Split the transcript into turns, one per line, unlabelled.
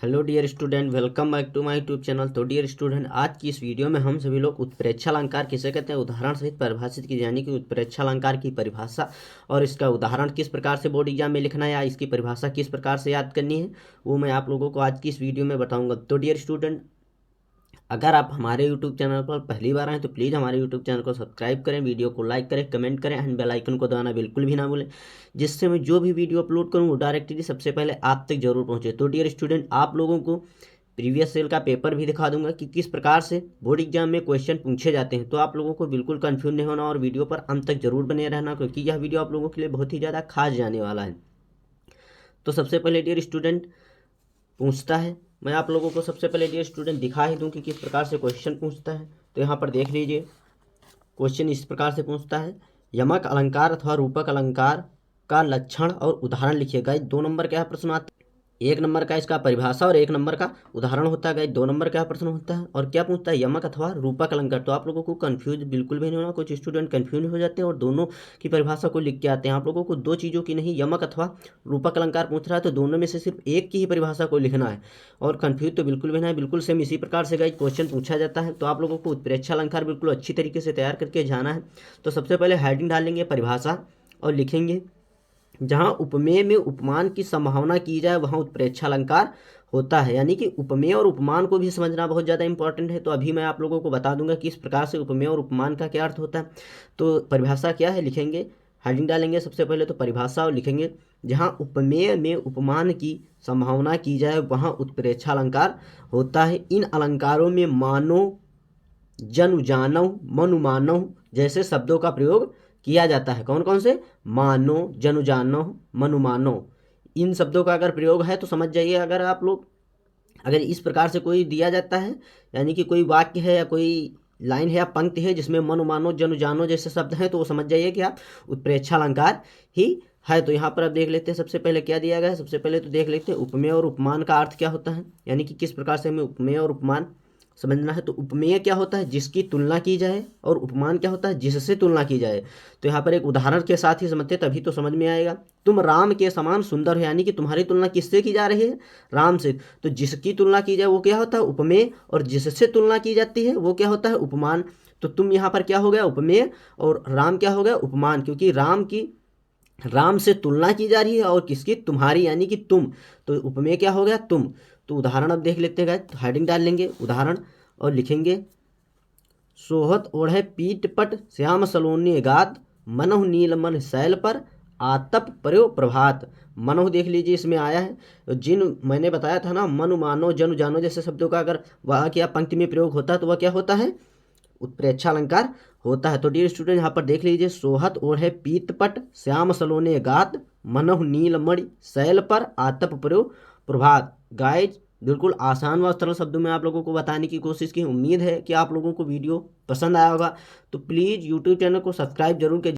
Hello dear student, welcome back to my YouTube channel. तो dear student, आज की इस वीडियो में हम सभी लोग उत्प्रेक्षालंकार किसे कहते हैं उदाहरण सहित परिभाषित की, यानी कि उत्प्रेक्षालंकार की परिभाषा और इसका उदाहरण किस प्रकार से बोर्ड एग्जाम में लिखना है या इसकी परिभाषा किस प्रकार से याद करनी है, वो मैं आप लोगों को आज की इस वीडियो में बताऊँगा। तो डियर स्टूडेंट, अगर आप हमारे यूट्यूब चैनल पर पहली बार आए तो प्लीज़ हमारे यूट्यूब चैनल को सब्सक्राइब करें, वीडियो को लाइक करें, कमेंट करें एंड बेल आइकन को दबाना बिल्कुल भी ना भूलें, जिससे मैं जो भी वीडियो अपलोड करूँ वो डायरेक्टली सबसे पहले आप तक जरूर पहुँचे। तो डियर स्टूडेंट, आप लोगों को प्रीवियस सेल का पेपर भी दिखा दूंगा कि किस प्रकार से बोर्ड एग्जाम में क्वेश्चन पूछे जाते हैं। तो आप लोगों को बिल्कुल कंफ्यूज नहीं होना और वीडियो पर अंत तक जरूर बने रहना, क्योंकि यह वीडियो आप लोगों के लिए बहुत ही ज़्यादा खास जाने वाला है। तो सबसे पहले डियर स्टूडेंट पूछता है, मैं आप लोगों को सबसे पहले डियर स्टूडेंट दिखा ही दूं कि किस प्रकार से क्वेश्चन पूछता है। तो यहाँ पर देख लीजिए, क्वेश्चन इस प्रकार से पूछता है, यमक अलंकार अथवा रूपक अलंकार का लक्षण और उदाहरण लिखिएगा। 2 नंबर का प्रश्न आता है, 1 नंबर का इसका परिभाषा और 1 नंबर का उदाहरण होता है। 2 नंबर का प्रश्न होता है और क्या पूछता है, यमक अथवा रूपक अलंकार। तो आप लोगों को कंफ्यूज बिल्कुल भी नहीं होना, कुछ स्टूडेंट कंफ्यूज हो जाते हैं और दोनों की परिभाषा को लिख के आते हैं। आप लोगों को 2 चीज़ों की नहीं, यमक अथवा रूपक अलंकार पूछ रहा है तो दोनों में से सिर्फ एक की ही परिभाषा को लिखना है और कंफ्यूज तो बिल्कुल भी नहीं है। बिल्कुल सेम इसी प्रकार से गाइस क्वेश्चन पूछा जाता है। तो आप लोगों को उत्प्रेक्षा अलंकार बिल्कुल अच्छी तरीके से तैयार करके जाना है। तो सबसे पहले हेडिंग डालेंगे परिभाषा और लिखेंगे, जहाँ उपमेय में उपमान की संभावना की जाए वहाँ उत्प्रेक्षा अलंकार होता है। यानी कि उपमेय और उपमान को भी समझना बहुत ज़्यादा इंपॉर्टेंट है। तो अभी मैं आप लोगों को बता दूंगा कि इस प्रकार से उपमेय और उपमान का क्या अर्थ होता है। तो परिभाषा क्या है लिखेंगे, हेडिंग डालेंगे सबसे पहले तो परिभाषा और लिखेंगे, जहाँ उपमेय में उपमान की संभावना की जाए वहाँ उत्प्रेक्षा अलंकार होता है। इन अलंकारों में मानो, जनु जानव, मनु मानव जैसे शब्दों का प्रयोग किया जाता है। कौन कौन से, मानो, जनु जानव, मनु मानव, इन शब्दों का अगर प्रयोग है तो समझ जाइए। अगर आप लोग अगर इस प्रकार से कोई दिया जाता है, यानी कि कोई वाक्य है या कोई लाइन है या पंक्ति है जिसमें मनु मानो, जनु जानो जैसे शब्द हैं, तो वो समझ जाइए कि आप उत्प्रेक्षा अलंकार ही है। तो यहाँ पर आप देख लेते हैं सबसे पहले क्या दिया गया है। सबसे पहले तो देख लेते हैं उपमेय और उपमान का अर्थ क्या होता है, यानी कि किस प्रकार से हमें उपमेय और उपमान समझना है। तो उपमेय क्या होता है, जिसकी तुलना की जाए, और उपमान क्या होता है, जिससे तुलना की जाए। तो यहाँ पर एक उदाहरण के साथ ही समझते तभी तो समझ में आएगा। तुम राम के समान सुंदर हो, यानी कि तुम्हारी तुलना किससे की जा रही है, राम से। तो जिसकी तुलना की जाए वो क्या होता है, उपमेय, और जिससे तुलना की जाती है वो क्या होता है, उपमान। तो तुम यहाँ पर क्या हो गया, उपमेय, और राम क्या हो गया, उपमान, क्योंकि राम से तुलना की जा रही है और किसकी, तुम्हारी, यानी कि तुम। तो उपमेय क्या हो गया, तुम। तो उदाहरण अब देख लेते हैं, हेडिंग डाल लेंगे उदाहरण और लिखेंगे, सोहत ओढ़े पीठ पट श्याम सलोनी गात, मनहु नील मन शैल पर आतप पर्यो प्रभात। मनहु देख लीजिए इसमें आया है, जिन मैंने बताया था ना, मनु मानो, जनु जानो जैसे शब्दों का अगर वाक्य या पंक्ति में प्रयोग होता है तो वह क्या होता है, उत्प्रेक्षा अलंकार होता है। तो डियर स्टूडेंट यहाँ पर देख लीजिए, सोहत ओढ़े पीत पट श्याम सलोने गात, मनहु नील मणि शैल पर आतप पर्यो प्रभात। गाइज बिल्कुल आसान व सरल शब्दों में आप लोगों को बताने की कोशिश की। उम्मीद है कि आप लोगों को वीडियो पसंद आया होगा। तो प्लीज़ यूट्यूब चैनल को सब्सक्राइब जरूर कीजिए।